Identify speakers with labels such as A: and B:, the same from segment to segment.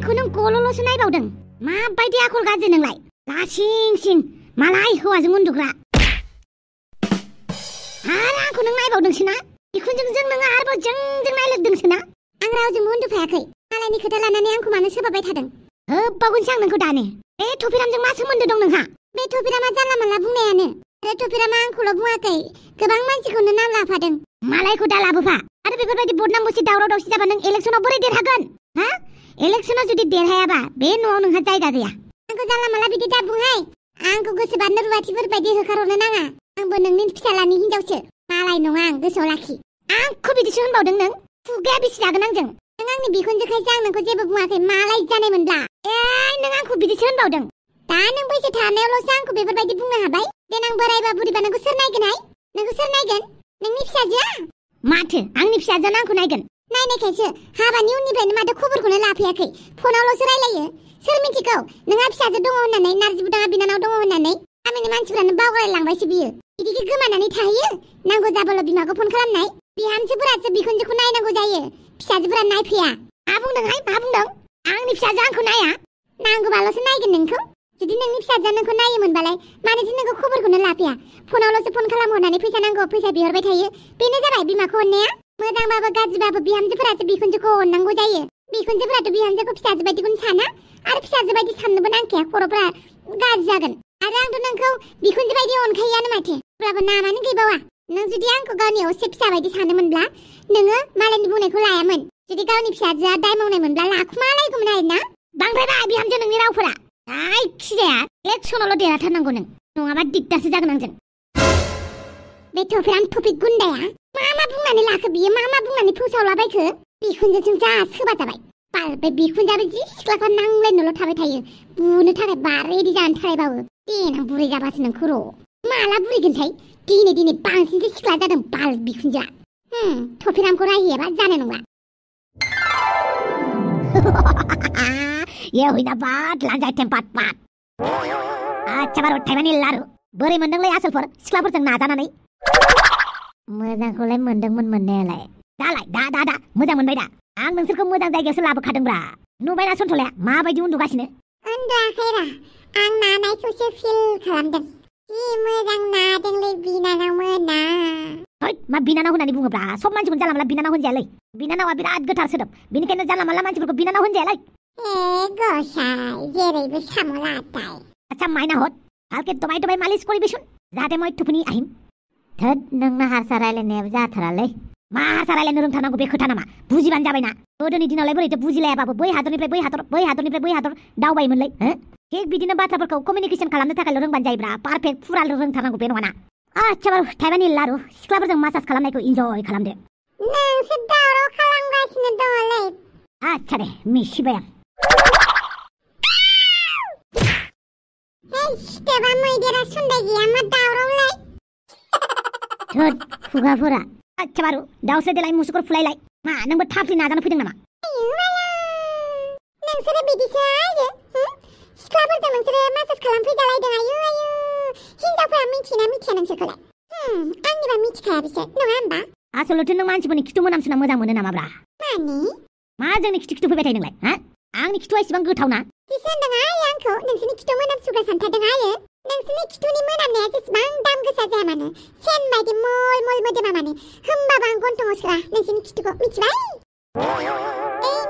A: आंखौ नों गल'ल'सो नायबावदों माबायदि आखल गाज्रि नोंलाय लासिं सिं मालाय हौवाजों उन्दुग्रा आरो आंखौ नों नायबावदोंसो ना बिखुनजों नोङो आरोबाव जों नायलोंदोंसो ना आं रावजोंबो उन्दुफायाखै मालायनि खोथा लानानै आंखौ मानो सोबाबाय थादों होबबावगोनसो आं नोंखौ दानो बे थफिरामजों मा सोमोन्दो दं नोंहा बे थफिरामा जानला मानला बुंनायानो आरो थफिरामा आंखौल' बुङाखै गोबां मानसिखौनो नाम लाफादों मालायखौ दा लाबोफा आरो बेफोरबायदि बदनाम बसि दावराव दावसि जाबा नों इलेक्सनाव बोरै देरहागोन हा इलेक्सनाव जुदि देरहायाबा बे न'आव नोंहा जायगा गैया आंखौ जानला मानला बिदि दा बुंहाय आंखौ गोसोबानो रुवाथिफोर बायदि होखारहरनो नाङा आंबो नोंनि फिसालानि हिनजावसो मालाय नङा आं गोसोआव लाखि आंखौ बिदिसो होनबावदों नों खुगाया बेसे जागोन आंजों नों आंनि बिखुनजोखायसो आं नोंखौ जेबो बुङाखै मालाय जानायमोनब्ला नों आंखौ बिदिसो होनबावदों दा नों बैसो थानायावल'सो आंखौ बेफोरबायदि बुंनो हाबाय देनां बोरायबा बुरिबा नोंखौ सोर नायगोनहाय नोंखौ सोर नायगोन नोंनि फिसाजोआ माथो आंनि फिसाजोआनो आंखौ नायगोन नायनायखायसो हाबानि उननिफ्रायनो माथो खबरखौनो लाफैयाखै फनावल'सो रायलायो सोर मिथिगौ नोंहा फिसाजो दङ होननानै नारजि बुदाङा बिनानाव दङ होननानै गामिनि मानसिफ्रानो बावगारलांबायसो बियो बिदिखि गोमानानै थाहैयो नांगौ जाबाल' बिमाखौ फन खालामनाय बिहामजोफोरासो बिखुनजोखौ नायनांगौ जायो फिसाजोफोरा नायफैया मा बुंदोंहाय मा बुंदों आंनि फिसाजो आंखौ नाया नांगौबाल'सो नायगोन नोंखौ जुदि नोंनि फिसाजोआ नोंखौ नायोमोनबालाय मानोथो नोंखौ खबरखौनो लाफैया फनावल'सो फन खालामहरनानै फैसा नांगौ फैसा बिहरबाय थायो बेनो जाबाय बिमाखौ अननाया मोजांबाबो गाज्रिबाबो बिहामजोफोरासो बिखुनजोखौ अननांगौ जायो बिखुनजोफोराथ' बिहामजोखौ फिसाजो बायदिखौनो साना आरो फिसाजो बायदि साननोबो नांखाया खर'फोरा गाज्रि जागोन आरो आंथ' नोंखौ बिखुनजो बायदि अनखायोआनो माथो अब्लाबो नामानो गैबावा नों जुदि आंखौ गावनि असे फिसा बायदि सानोमोनब्ला नोङो मालायनि बुंनायखौ लायामोन जुदि गावनि फिसाजोआ दाय मावनायमोनब्ला लाखुमालायगौमोन आरोना बांद्रायबाय बिहामजो नोंनि रावफोरा जायखिजाया इलेक्सनावल' देरहाथारनांगौ नों नङाबा दिगदारसो जागोन आंजों बे थफिराम थफिक गुन्दाया मा बुंनानै लाखो बियो मा बुंनानै फोसावलाबायखो बिखुनजोजों जा सोबा जाबाय बे बिखुनजोआबो जि सिख्लाफ्रा नांलायनोल' थाबाय थायो बुनो थाखाय बारेदि जानो थाखायबाबो देनां बुरै जाबासो नोंखौ र' माला बुरैगोनथाय दिनै बांसिनसो सिख्ला जादों बाल बिखुनजोआ थफिरामखौ रायहैयाबा जानाय नंला ये हुइना बाद लांजाय टेम्पाट पाट आच्छा बार थाइमानि लारु बोरै मोनदोंलै आसलफोर सिख्लाफोरजों नाजानानै मोजांखौलाय मोनदोंमोन मोननायालाय दालाय दा मोजां मोनबाय दा आं नोंसोरखौ मोजां जायगायावसो लाबोखादोंब्रा नुबायना सन्थलाया माबायदि उन्दुगासिनो
B: उन्दुआखैरा आं नानायखौसो फिल खालामदों जि मोजां नादोंलै बिनानाव मोना
A: हैद मा बिनानाव होननानै बुङोब्रा सब मानसिखौनो जानला मानला बिनानाव होनजायालै बिनानावा बिराद गोथार सोदोब बेनिखायनो जानला मानला मानसिफोरखौ बिनानाव होनजायालै
B: गसाय जेरैबो सामलाताय
A: आच्छा माइना हद हालके दबाय मालिस करिबिसुन जाहाथे मैं थुफुनि আহিम धोद नोंना हारसा रायलायनायाबो जाथारालै मा हारसा रायलायनो रोंथारनांगौ बे खोथा नामा बुजिबानो जाबायना गोदोनि दिनावलाय बोरैथो बुजिलायाबाबो बै हादरनिफ्राय बै हादरनिफ्राय बै हादर दावबायोमोनलै थिग बिदिनो बाथ्राफोरखौ कमिउनिकेसन खालामनो थाखायल' रोंबानो जायोब्रा पारफेक्ट फुरा रोंथारनांगौ बे नङाना आच्छा बार थाइबानि लारु सिख्लाफोरजों मासाज खालामनायखौ इन्जय खालामदो
B: नोंसो दावराव खालामगासिनो दङलै
A: आच्छा दे मिसिबाय आं
B: सिथेबा मैदेरा सुन्दाय गैया मा दावरावलाय
A: धोद खुगाफोरा आच्छा बारु दाउस्रि देलाय मुसुखुर फुलायलाय मा नोंबो थाफ्लि नाजानो फैदों नामा
B: नोंसोरो बिदिसो आयो सिख्लाफोरजों नोंसोरो मासाज खालामफैजालायदों आयु हिनजावफोरा मिथियोना मिथिया नोंसोरखौलाय आंनिबा मिथिखाया बिसोर नङा होमबा
A: आसलथे नों मानसिफोरनि खिथु मोनामसुना मोजां मोनो नामाब्रा
B: मानि
A: मा जोंनि खिथु फैबाय थायो नोंलाय आंनि खिथुआ इसेबां गोथावना
B: बिसो होनदों आयो आंखौ नोंसोरनि खिथु मोनामसुग्रा सानथारदों आयो नोंसोरनि खिथुनि मोनामनाया जेसेबां दाम गोसा जाया मानो सेन बायदि मल मोदोमा माने होमबाबो आं गन्थङाव सोआ नोंसोरनि खिथुखौ मिथिबाय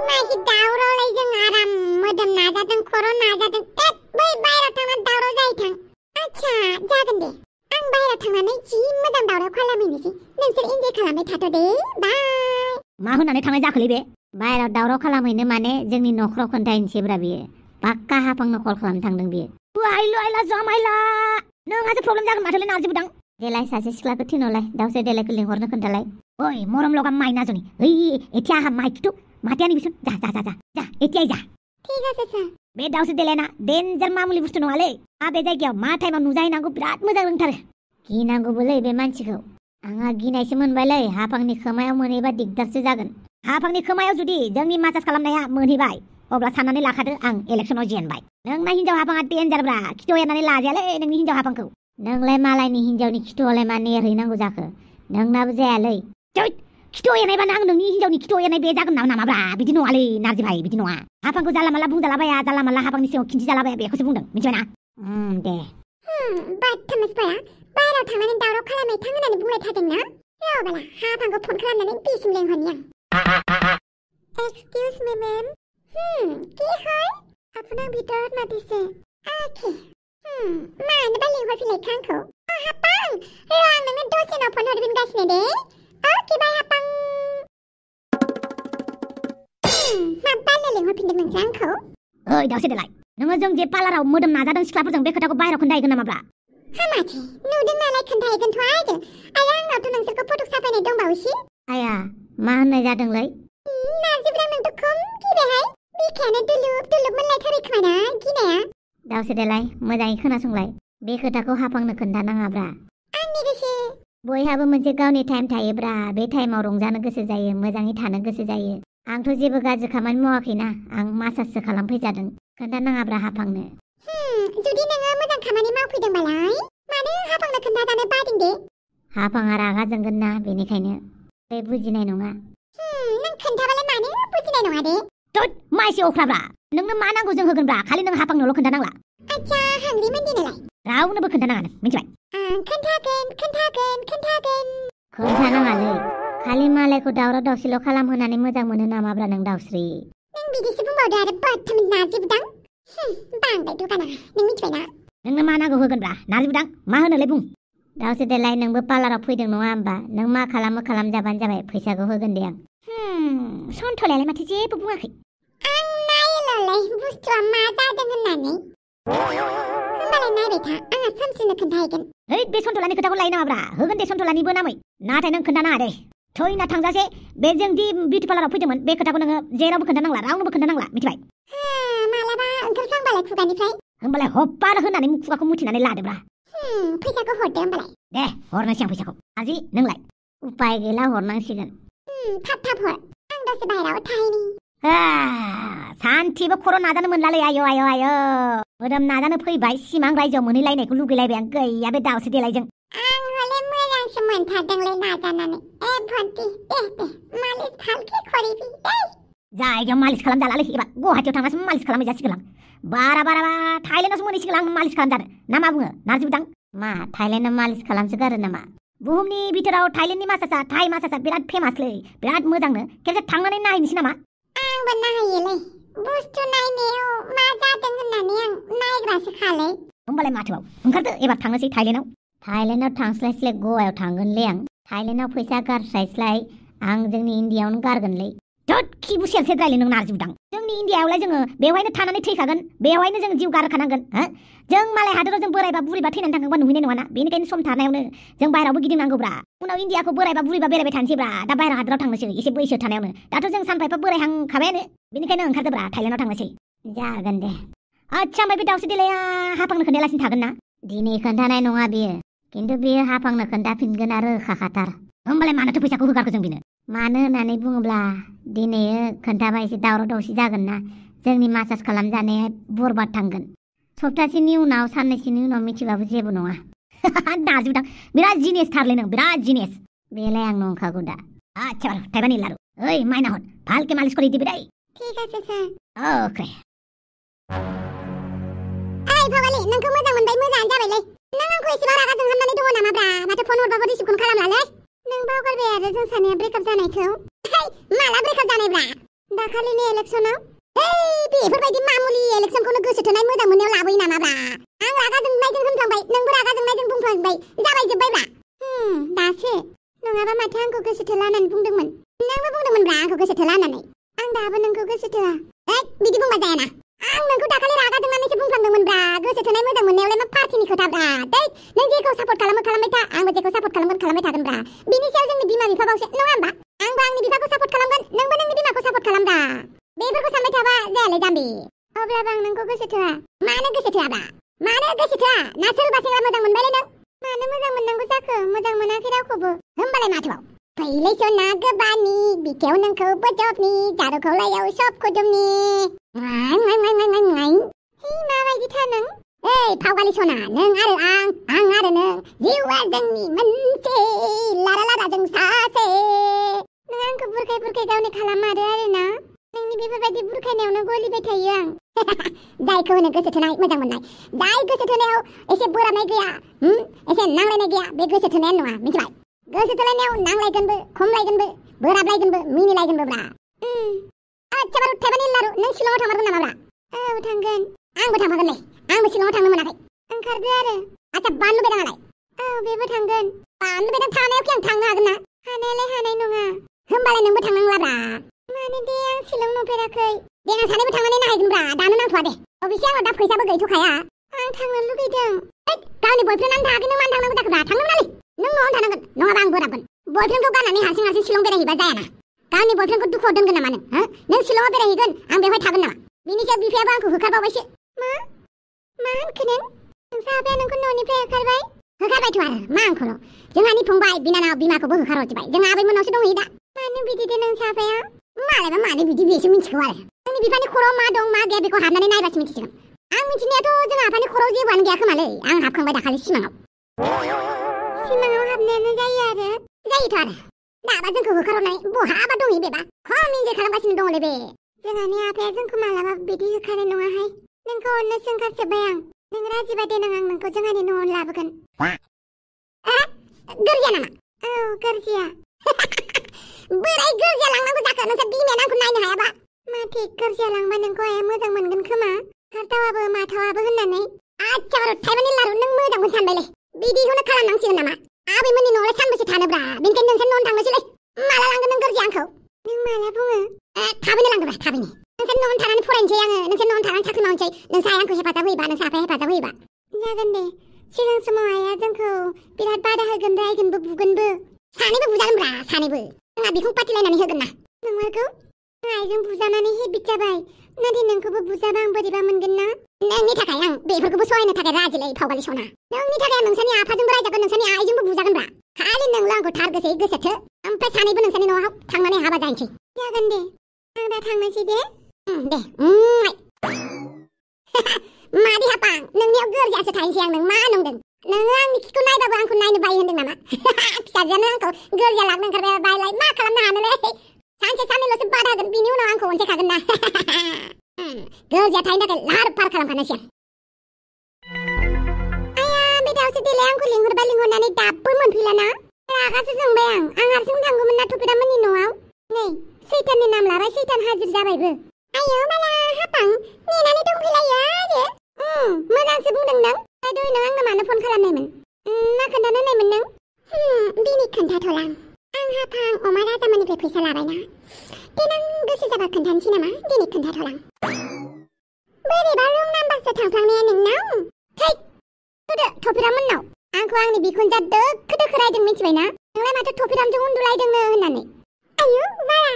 B: मासे दावरावलाय जों आराम मोदोम नाजादों खर' नाजादों बै बायहेरायाव थांनानै दावराव जाहैथां आच्छा जागोन दे आं बायहेरायाव थांनानै जि मोजां दावराव खालामहैनोसै नोंसोर इन्जय खालामबाय थाथ' दे बाय
A: मा होननानै थांनाय जाखोलै बे बायहेरायाव दावराव खालामहैनो माने जोंनि न'खराव खोन्थाहैनोसैब्रा बियो पाक्का हाफांनो कल खालामनो थांदों बियो आइला जमायला नोंहासो प्रब्लेम जागोन माथोलै नारजि बुदां देलाय सासे सिख्लाखौ थिनहरलाय दाउस्रि देलायखौ लिंहरनो खोन्थालाय ओइ मरम लगाम माइना जनि ओइ एथिया आहा माइ खिथु माथियानि बिसुन जा एथियाय जा
B: ठीक आछे सार
A: बे दाउस्रि देलायना डेन्जार मामुलि बुस्थु नङालै बे जायगायाव मा टाइमाव नुजाहैनांगौ बिराद मोजां रोंथारो गिनांगौबोलै बे मानसिखौ आंहा गिनायसो मोनबायलै हाफांनि खोमायाव मोनहैबा दिगदारसो जागोन हाफांनि खोमायाव जुदि जोंनि मासाज खालामनाया मोनहैबाय अब्ला साननानै लाखादो आं इलेक्सनाव जेनबाय नोंना हिनजाव हाफाङा डेन्जारब्रा खिथु एरनानै लाजायालै नोंनि हिनजाव हाफांखौ नोंलाय मालायनि हिनजावनि खिथुआवलाय मा नेरहैनांगौ जाखो नोंनाबो जायालै खिथ' एरनायबानो आं नोंनि हिनजावनि खिथ' एरनाय बे जागोन नामाब्रा बिदि नङालै नारजि भाइ बिदि नङा हाफांखौ जाला माला बुंजालाबाया जाला माला हाफांनि सिगाङाव खिन्थि जालाबाया बेखौसो बुंदों मिथिबायना दे
B: बाथ्थामिसफोरा बाहेरायाव थांनानै दावराव खालामनाय थां होननानै बुंबाय थादोंना र'बाला हाफांखौ फन खालामनानै बिसिम लेंहरनि आं एक्सकिउज मी मैम কি হয় আপোনাক ভিতৰত মাতিছে আকে মানবা লিংহৰফিলে খাংखौ হাপাং ৰ आं नोंनो दसेनो फन हरफिनगासिनो दे किबा हापां माबानो लिंहरफिनदों नोंसो आंखौ
A: ओइ दावसे देलाय नोङो जों जे पार्लाराव मोदोम नाजादों सिख्लाफोरजों बे खोथाखौ बाहेरायाव खोन्थाहैगोन नामाब्रा
B: हामाथि नुदों नालाय खोन्थाहैगोनथ' आयदो आया आंनावथ' नोंसोरखौ फटक साफायनाय दंबावोसै
A: आया मा होननाय जादोंलै
B: नारजिब्रा नोंथ' खम गिबायहाय बिखायानो दुलुब मोनलायथारै खोमाना गिनाया
A: दावसे देलाय मोजाङै खोनासंलाय बे खोथाखौ हाफांनो खोन्थानाङाब्रा
B: आंनि गोसो
A: बयहाबो मोनसे गावनि टाइम थायोब्रा बे टाइमाव रंजानो गोसो जायो मोजाङै थानो गोसो जायो आंथ' जेबो गाज्रि खामानि मावाखैना आं मासाजसो खालामफैजादों खोन्थानाङाब्रा हाफांनो
B: जुदि नोङो मोजां खामानि मावफैदोंबालाय मानो हाफांनो खोन्थाजानो बादों दे
A: हाफांआ रागा जोंगोन ना बेनिखायनो बे बुजिनाय नङा
B: नों खोन्थाबालाय मानो बुजिनाय नङा दे
A: थोद मा एसे अख्राब्रा नोंनो मा नांगौ जों होगोनब्रा खालि नों हाफांनोल' खोन्थानांला
B: आच्छा हांग्रिमोन दिनैलाय
A: रावनोबो खोन्थानाङा नों मिथिबाय खोन्थानाङालै खालि मालायखौ दावराव दावसिल' खालामहोनानै मोजां मोनो नामाब्रा नों दावस्रि
B: नों बिदिसो बुंबावदो आरो बाथ्थामिस नारजि बुदां बांद्राय दुगाना नों मिथिबायना
A: नोंनो मा नांगौ होगोनब्रा नारजि बुदां मा होनोलै बुं दावसे देलाय नोंबो पार्लाराव फैदों नङा होमबा नों मा खालामो खालामजाबानो जाबाय फैसाखौ होगोन दे आं सन्थलायालाय माथो जेबो बुङाखै
B: आं नायोल'लै बुस्थुआ मा जादों होननानै होमबालाय नायबाय था आंहा सामसिनो खोन्थाहैगोन
A: ओइ बे सन्थलानि खोथाखौ लायो नामाब्रा होगोन दे सन्थलानिबो नामै नाथाय नों खोन्थानाङा दे थैना थांजासे बे जों दि बिउटि पार्लाराव फैदोंमोन बे खोथाखौ नोङो जेरावबो खोन्थानांला रावनोबो खोन्थानांला मिथिबाय
B: मालाबा ओंखारफ्लांबालाय खुगानिफ्राय
A: होमबालाय हब्बार होननानै खुगाखौ मुथिनानै लादोब्रा
B: फैसाखौ हरदो होमबालाय
A: दे हरनोसै आं फैसाखौ आजि नोंलाय उपाय गैला हरनांसिगोन
B: थाब हर आं दसे बाहेरायाव थाहैनि
A: सानथिबो खर' नाजानो मोनलालै आयो आयो आयो मोदोम नाजानो फैबाय सिमां रायजोआव मोनहैलायनायखौ लुगैलायबाय आं गैया बे दावसे देलायजों
B: आं हले मोजांसो मोनथारदोंलै नाजानानै भन्टि दे मालिस खालखे खरिबि दे
A: जायगायाव मालिस खालामजालालै एबार गुवाहाटियाव थांनासो मालिस खालामबाय जासिगोन आं बारा थाइलेन्डआवसो मोनहैसिगोन आं मालिस खालामजानो ना मा बुङो नारजि बुदां मा थाइलेन्डआव मालिस खालामसोगारो नामा बुहुमनि बिथोराव थाइलेन्डनि थाइ मासासा बिराद फेमासलै बिराद मोजांनो खेबसे थांनानै नायहैनोसै नामा
B: आंबो नायहैयोलै बुस्थु नायनायाव मा जादों होननानै आं नायग्रासो खालै
A: होमबालाय माथोआव ओंखारदो एबार थांनोसै थाइलेन्डआव थांस्लायस्लाय गवायाव थांगोनलै आं थाइलेन्डआव फैसा गारस्लायस्लाय आं जोंनि इण्डियाआवनो गारगोनलै थोद खिबु सेरसेद्रायलै नों नारजि बुदां जोंनि इण्डियाआवलाय जोङो बेवहायनो थानानै थैखागोन बेवहायनो जों जिउ गारखानांगोन जों मालाय हादराव जों बोरायबा बुरैबा थैनानै थांखांबा नुहैनाय नङाना बेनिखायनो सम थानायावनो जों बाहेरायावबो गिदिंनांगौब्रा उनाव इण्डियाखौ बोरायबा बुरैबा बेरायबाय थानोसैब्रा दा बाहेरा हादराव थांनोसै एसे बैसो थानायावनो दाथ' जों सानफा एफा बोरायहांखाबायानो बेनिखायनो ओंखारदोब्रा थाइलेन्डआव थांनोसै जागोन दे आच्छा ओमफ्राय बे दावसे देलाया हाफांनो खोन्थायालासिनो थागोन ना दिनै खोन्थानाय नङा बियो खिन्थु बियो हाफांनो खोन्थाफिनगोन आरो रोखाखाथार होमबालाय मानोथो फैसाखौ होगारखो जों बिनो मानो होननानै बुङोब्ला दिनै खोन्थाबा एसे दावराव दावसि जागोन ना जोंनि मासाज खालामजानाया बरबाद थांगोन सप्तासेनि उनाव साननैसोनि उनाव मिथिबाबो जेबो नङा नारजि बुदां बिराद जिनियस थारलै नों बिराद जिनियस बेलाय आं नंखागौ दा आच्छा बारु थाइबानि लारु ओइ माइना हर भालके मालिस করে দিবি दै
B: ঠিক আছে স্যার
A: ओके
B: ओइ भवाली नोंखौ मोजां मोनबाय मोजाङानो जाबायलै नों आंखौ एसेबां रागा जोंहाबनानै दङ नामाब्रा माथो फन हरबाबो रिसिभखौनो खालामलालै नों बावगारबाय आरो जों सानैया ब्रेकआप जानायखौ माला ब्रेकआप जानायब्रा दाखालिनि इलेक्सनाव बेफोरबायदि मामुलि इलेक्सनखौनो गोसो थोनाय मोजां मोननायाव लाबोयो नामाब्रा आं रागा जोंनायजों होनफ्लांबाय नोंबो रागा जोंनायजों बुंफ्लांबाय जाबाय जोब्बायब्रा दासो नङाबा माथो आंखौ गोसो थोला होननानै बुंदोंमोन नोंबो बुंदोंमोनब्रा आंखौ गोसो थोला होननानै आं दाबो नोंखौ गोसो थोआ बिदि बुंबा जायाना आं नोंखौ दाखालि रागा जोंनानैसो बुंफ्लांदोंमोनब्रा गोसो थोनाय मोजां मोननायावलाय मा पार्टिनि खोथाब्रा नों जेखौ सापर्ट खालामो खालामबाय था आंबो जेखौ सापर्ट खालामबाय थागोनब्रा बिनि सायाव जोंनि बिमा बिफा बावसो नङा होमबा आंबो आंनि बिफाखौ सापर्ट खालामगोन नोंबो नोंनि बिमाखौ सापर्ट खालामब्रा बेफोरखौ सानबाय थाबा जायालै जाम्बि अब्लाबो आं नोंखौ गोसो थोआ मानो गोसो थोआब्रा मानो गोसो थोआ ना सोरबा सेंग्रा मोजां मोनबायलै नों मानो मोजां मोननांगौ जाखो मोजां मोनाखै रावखौबो होमबालाय माथोआव फैलै सना गोबानि बिखायाव नोंखौ बोजबनि जारुखौलायाव सबखौ जोमनि माबायदिथार नों ओइ फावगालि सना नों आरो आं आरो नों जिउआ जोंनि मोनसे लारा जों सासे नों आंखौ बुरखाय गावनि खालामारो आरोना नोंनि बेफोरबायदि बुरखायनायावनो गलिबाय थायो आं जायखौ होनो गोसो थोनाय मोजां मोननाय जाय गोसो थोनायाव एसे बोराबनाय गैया एसे नांलायनाय गैया बे गोसो थोनायानो नङा मिथिबाय गोसो थोलायनायाव नांलायगोनबो खमलायगोनबो बोराबलायगोनबो मिनिलायगोनबो ब्रा आच्छा बारु थाइबानि लारु नों शिलंआव थांमारगोन नामा ब्रा औ थांगोन आंबो थांफागोन नै आंबो शिलंआव थांनो मोनाखै ओंखारदो आरो आच्छा बानलु बेदाङालाय औ बेबो थांगोन बानलु बेदां थानायावखि आं थांनो हागोन ना हानायालाय हानाय नङा होमबालाय नोंबो थांनांला ब्रा माने दे आं शिलं नुफेराखै देनां सानैबो थांनानै नायगोन ब्रा दानो नांथ'आ दे अबेसे आंनाव दा फैसाबो गैथ'खाया आं थांनो लुगैदों गावनि बयफ्रेन्ड आं थाङाखै नों मानो थांनांगौ जाखो ब्रा थांनो मोनालै नों न'आवनो थानांगोन नङाबा आं बोराबगोन बयफ्रेन्डखौ गारनानै हारसिं शिलं बेरायहैबा जायाना गावनि बयफ्रेन्डखौ दुखुआव दोनगोन नामा नों शिलंआव बेरायहैगोन आं बेवहाय थागोन नामा बिनि सायाव बिफायाबो आंखौ होखारबावबायसो मा होनखो नों नोंसा आफाया नोंखौ न'निफ्राय होखारबाय होखारबायथ' आरो मा आंखौल' जोंहानि फंबाय बिनानाव बिमाखौबो होखारहरजोबबाय जों आबैमोननावसो दंहैयो दा मानो बिदि दे नोंसा आफाया मालायबा मानो बिदि बेसो मिथिगौ आरो आंनि बिफानि खर'आव मा दं मा गैया बेखौ हाबनानै नायबासो मिथिसिगोन आं मिथिनायाथ' जोंहा आफानि खर'आव जेबोआनो गैया खोमालै आं हाबखांबाय दाखालि सिमाङाव हाबनायानो जायो आरो जायोथ' आरो दाबा जोंखौ होखारहरनानै बहाबा दंहैयो बेबा खम इन्जय खालामगासिनो दङलै बे जोंहानि आफाया जोंखौ मालाबा बिदि होखारनाय नङाहाय नोंखौ अननो सोंखारजोब्बाय आं नों राजिबा देनां आं नोंखौ जोंहानि न'आवनो लाबोगोन गोरजिया नामा औ गोरजिया बोराय गोरजिया लांनांगौ जाखो नोंसोर बिमाया आंखौ नायनो हायाबा माथो गोरजिया लांबा नोंखौ आइया मोजां मोनगोन खोमा हारथावाबो माथावाबो होननानै आच्छा बारु थाइबानि लारु नों मोजांखौनो सानबायलै बिदिखौनो खालामनांसिगोन नामा आबैमोननि न'आवलाय सानबेसे थानोब्रा बेनिखायनो नोंसोर न'आवनो थांनोसैलै माला लांगोन नों गोरजिया आंखौ नों माला बुङो थाबैनो लांदोब्रा थाबैनो नोंसोर न'आवनो थानानै फरायनोसै आङो नोंसोर न'आवनो थानानै साख्रि मावनोसै नोंसा आइया आंखौ हेफाजाब होयोबा नोंसा आफाया हेफाजाब होयोबा जागोन दे सिगां समाव आइया जोंखौ बिराद बादा होगोन रायगोनबो बुगोनबो सानैबो बुजागोनब्रा सानैबो जोंहा बिखुं पाथिलायनानै होगोन ना नंमारगौ आइजों बुजानानै हेबिट जाबाय नाथाय नोंखौबो बुजाबा आं बोरैबा मोनगोन ना नोंनि थाखाय आं बेफोरखौबो सहायनो थाखाय राजिलै फावगालि सना नोंनि थाखाय आं नोंसानि आफाजोंबो रायजागोन नोंसानि आइजोंबो बुजागोनब्रा खालि नोंल' आंखौ थार गोसोयै गोसोथो ओमफ्राय सानैबो नोंसानि न'आव थांनानै हाबा जाहैनोसै जागोन दे आं दा थांनोसै दे दे मादै हापां नोंनियाव गोरजियासो थाहैनोसै आं नों मा नंदों नोङो आंनि खिखौ नायबाबो आंखौ नायनो बायो होनदों नामा फिसाजोआनो आंखौ गोरजिया लाबोनो ओंखारबाय बायलाय मा खालामनो हानोलै सानसे साननैल'सो बादा होगोन बिनि उनाव आंखौ अनसायखागोन ना गोरजिया थाहैनो थाखाय लाहार फाहार खालामखानोसै आं आया बे दावसो देलाय आंखौ लिंहरनानै दाबो मोनफैलाना रागासो जोंबाय आं हारसिं थांगौमोन ना थुफिरामोननि न'आव नै सैताननि नाम लाबाय सैतान हाजिर जाबायबो आयौ माला हापां नेनानै दंफैलायो आरो मोजांसो बुंदों नों दहाय नों आंनो मानो फन खालामनायमोन मा खोन्थानो होननायमोन नों दिनै खोन्थाथ'लां आं हापां अमा राजामोननिफ्राय फैसा लाबायना देनां गोसो जाबा खोन्थानोसै नामा दिनै खोन्थाथ'लां बोरैबा रं नाम्बारसो थांफ्लांनाया नोंनाव थै थुदो थफिरामोननाव आंखौ आंनि बिखुनजा दोखो दोखो रायदों मिथिबायना नोंलाय माथो थफिरामजों उन्दुलायदोंनो होननानै आयौ बाला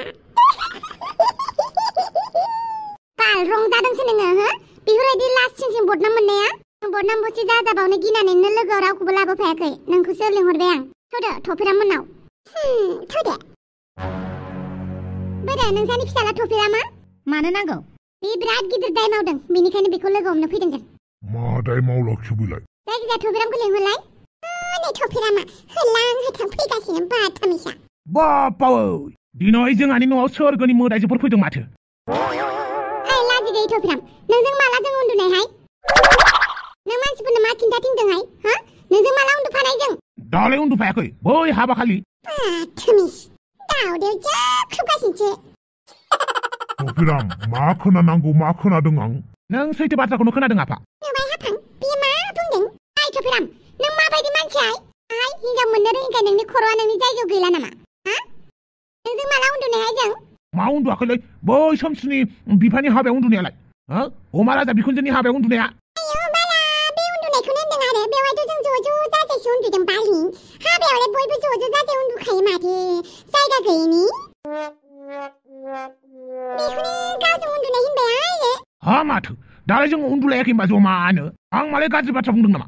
B: बाल रंजादोंसो नोङो हो बेफोरबायदि लास्ट सिंसिं बदनाम मोननाया बदनाम बसि जाजाबावनो गिनानैनो लोगोआव रावखौबो लाबोफायाखै नोंखौसो लिंहरबाय आं थुदो थफिरामोननाव थुदो बोरो नोंसानि फिसाला थफिरामा
A: मानो नांगौ
B: बे बिराद गिदिर दाय मावदों बेनिखायनो बेखौ लोगो हमनो फैदों जों
C: मा दाय मावलाखिसै बेलाय
B: जायखिजाया थफिरामखौ लिंहरलाय नै थफिरामा होलां होथां फैगासिनो बाथामिसा
C: बापाव दिनै जोंहानि न'आव सोरगोनि मोदायजोफोर फैदों माथो
B: लाजि गैयै थफिराम नोंजों माला जों उन्दुनायहाय नों मानसिफोरनो मा खिन्थाथिंदोंहाय हा नोंजों माला उन्दुफानाय जों
C: दालाय उन्दुफायाखै बै हाबा खालि
B: बाथामिस दावदेव जाख्रुबगासिनोसो
C: थफिराम मा खोनानांगौ मा खोनादों आं नों सैथो बाथ्राखौनो खोनादों आफा
B: नुबाय हापां बियो मा बुंदों आइ थफिराम नों माबायदि मानसिहाय आइ हिनजाव मोननो रोङिखाय नोंनि खर'आ नोंनि जायगायाव गैला नामा हा नोंजों माला उन्दुनायहाय जों
C: मा उन्दुआखैलै बै समसिनि बिफानि हाबायाव उन्दुनायालाय अमा राजा बिखुनजोनि हाबायाव उन्दुनाया
B: आयौ बाला बे उन्दुनायखौनो होनदों आरो बेवहायथ' जों ज' जाजायसो उन्दुदों बालि हाबायावलाय बयबो ज' जाजाय उन्दुखायो माथो जायगा गैयिनि बेखौनो गावजों उन्दुनाय होनबाय आरो
C: हा माथो दालाय जों उन्दुलायाखै होनबा जमानो आं मालाय गाज्रि बाथ्रा बुंदों नामा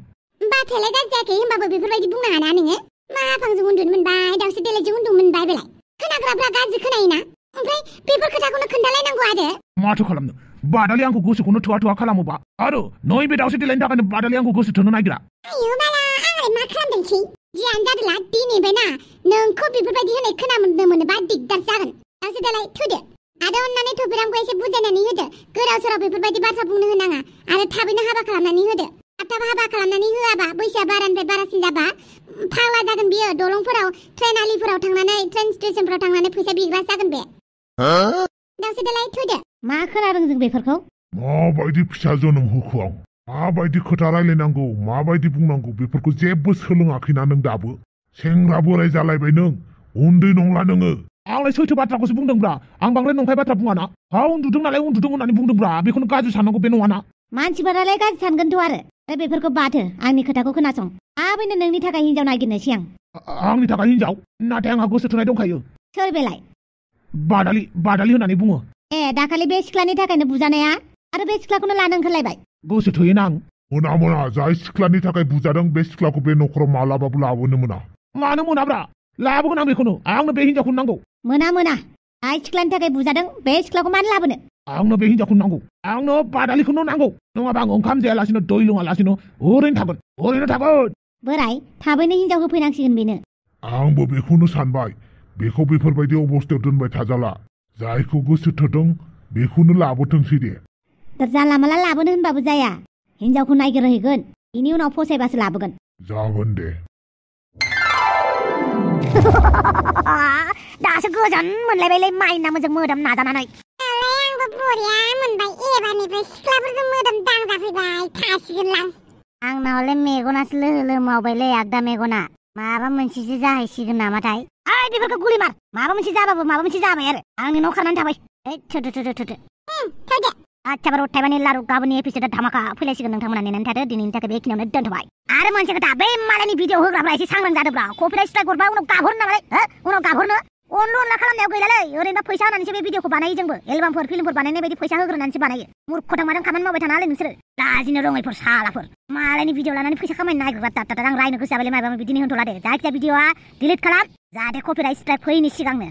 B: बाथ्रायालाय गाज्रि जायाखै होनबाबो बेफोरबायदि बुंनो हाना नोङो मा आफांजों उन्दुनो मोनबाय दावसो देलायजों उन्दुनो मोनबाय बेलाय खोनाग्राफ्रा गाज्रि खोनायोना ओमफ्राय बेफोर खोथाखौनो खोन्थालायनांगौ आरो
C: माथो खालामनो बादालि आंखौ गोसोखौनो थोआ खालामोबा आरो नै बे दावसो देलायनि थाखायनो बादालि आंखौ गोसो थोनो नागिरा
B: आयौ बाला आंलाय मा खालामदोंसै जियानो जादोला दिनैनिफ्राय ना नोंखौ बेफोरबायदि होनाय खोनानो मोनोबा दिगदार जागोन दावसो दालाय थुदो आदा अननानै थफिरामखौ एसे बुजायनानै होदो गोदाव सोराव बेफोरबायदि बाथ्रा बुंनो होनाङा आरो थाबैनो हाबा खालामनानै होदो थाब हाबा खालामनानै होआबा बैसोआ बारानिफ्राय बारासिन जाबा फाग्ला जागोन बियो दलंफोराव ट्रेन आलिफोराव थांनानै ट्रेन स्टेशनफोराव थांनानै फैसा बिग्रा जागोन बे दावसो दालाय थुदो
A: मा खोनादों जों बेफोरखौ
C: माबायदि फिसा जोनोम होखो आं माबायदि खोथा रायलायनांगौ माबायदि बुंनांगौ बेफोरखौ जेबो सोलोङाखैना नों दाबो सेंग्रा बोराय जालायबाय नों उन्दै नंला नोङो आंलाय सैथो बाथ्राखौसो बुंदोंब्रा आं बांद्राय नंखाय बाथ्रा बुङाना हा उन्दुदों नालाय उन्दुदों होननानै बुंदोंब्रा बेखौनो गाज्रि साननांगौ बे नङाना
A: मानसिफोरालाय गाज्रि सानगोनथ' आरो बेफोरखौ बाथो आंनि खोथाखौ खोनासं थाबैनो नोंनि थाखाय हिनजाव नागिरनोसै
C: आंनि थाखाय हिनजाव नाथाय आंहा गोसो थोनाय दंखायो
A: सोर बेलाय
C: बादालि होननानै बुङो
A: ए दाखालि बे सिख्लानि थाखायनो बुजानाया आरो बे सिख्लाखौनो लानो ओंखारलायबाय
C: गोसो थोयोना आं मोना जाय सिख्लानि थाखाय बुजादों बे सिख्लाखौ बे न'खराव मालाबाबो लाबोनो मोना मानो मोनाब्रा लाबोगोन आं बेखौनो आंनो बे हिनजावखौनो नांगौ
A: मोना जाय सिख्लानि थाखाय बुजादों बे सिख्लाखौ मानो लाबोनो
C: आंनो बे हिनजावखौनो नांगौ आंनो बादालिखौनो नांगौ नङाबा आं ओंखाम जायालासिनो दै लोङालासिनो ओरैनो थागोन
A: बोराय थाबैनो हिनजाव होफैनांसिगोन बेनो
C: आंबो बेखौनो सानबाय बेखौ बेफोरबायदि अबस्थायाव दोनबाय थाजाला जायखौ गोसो थोदों बेखौनो लाबोथोंसै दे
A: जानला माला लाबोनो होनबाबो जाया हिनजावखौ नागिरहैगोन बेनि उनाव फसायबासो लाबोगोन
C: जागोन दे
A: दासो गोजान मोनलायबायलै माइना मोजां मोदोम नाजानानै
B: आंबो बरिया मोनबाय एबारनिफ्राय सिख्लाफोरजों मोदोम दांजाफैबाय थासिगोनलां
A: आंना हले मेगनासो लोहो मावबायलै आगदा मेगना माबा मोनसेसो जाहैसिगोन नामाथाय बेफोरखौ गुलि मार माबा मोनसे जाबाबो माबा मोनसे जाबाय आरो आंनि न' खारनानै थाबाय
B: थोदो
A: आच्छा बार अट्टाइबानि लारु गाबोननि एपिसोडा धामाका फैलायसिगोन नोंथांमोना नेनानै थादो दिनैनि थाखाय बेखिनियावनो दोनथ'बाय आरो मोनसे खोथा बै मालायनि भिडिअ होग्राफ्रा एसे सांग्रां जादोंब्रा कपिराइट स्ट्राइक हरबा उनाव गाबहरनो नामालाय उनाव गाबहरनो अनला खालामनायाव गैलालै ओरैनो फैसा होनानैसो बे भिडिअखौ बानायो जोंबो एलबामफोर फिल्मफोर बानायनाय बायदि फैसा होग्रोनानैसो बानायो मूर्खथा मादों खामानि मावबाय थानालै नोंसोरो लाजिनो रोङैफोर सालाफोर मालायनि भिडिअ लानानै फैसा खामायनो नागिरग्रा आं रायनो गोसो जाबायलै माबा बिदिनो होनथ'ला दे जायखिजाया भिडिअआ डिलिट खालाम जाहाथे कपिराइट स्ट्राइक फैयैनि सिगांनो